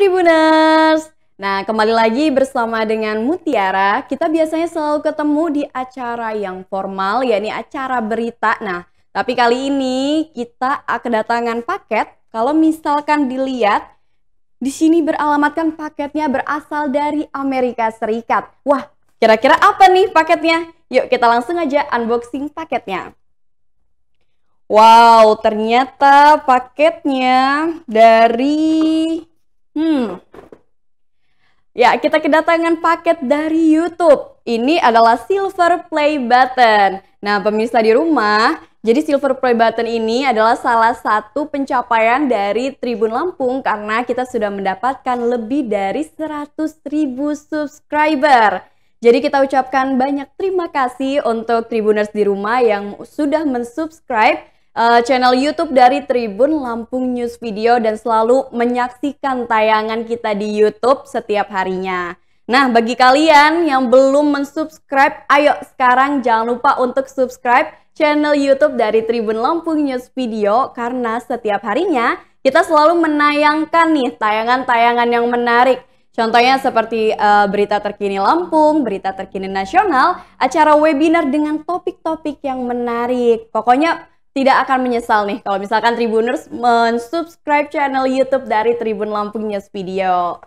Tribuners! Nah, kembali lagi bersama dengan Mutiara. Kita biasanya selalu ketemu di acara yang formal, yakni acara berita. Nah, tapi kali ini kita kedatangan paket. Kalau misalkan dilihat, di sini beralamatkan paketnya berasal dari Amerika Serikat. Wah, kira-kira apa nih paketnya? Yuk kita langsung aja unboxing paketnya. Wow, ternyata paketnya dari ya, kita kedatangan paket dari YouTube. Ini adalah Silver Play Button. Nah, pemirsa di rumah, jadi Silver Play Button ini adalah salah satu pencapaian dari Tribun Lampung karena kita sudah mendapatkan lebih dari 100.000 subscriber. Jadi kita ucapkan banyak terima kasih untuk Tribuners di rumah yang sudah mensubscribe channel YouTube dari Tribun Lampung News Video dan selalu menyaksikan tayangan kita di YouTube setiap harinya. Nah, bagi kalian yang belum mensubscribe, ayo sekarang jangan lupa untuk subscribe channel YouTube dari Tribun Lampung News Video karena setiap harinya kita selalu menayangkan nih tayangan-tayangan yang menarik. Contohnya seperti berita terkini Lampung, berita terkini nasional, acara webinar dengan topik-topik yang menarik. Pokoknya tidak akan menyesal nih kalau misalkan Tribuners mensubscribe channel YouTube dari Tribun Lampung News Video.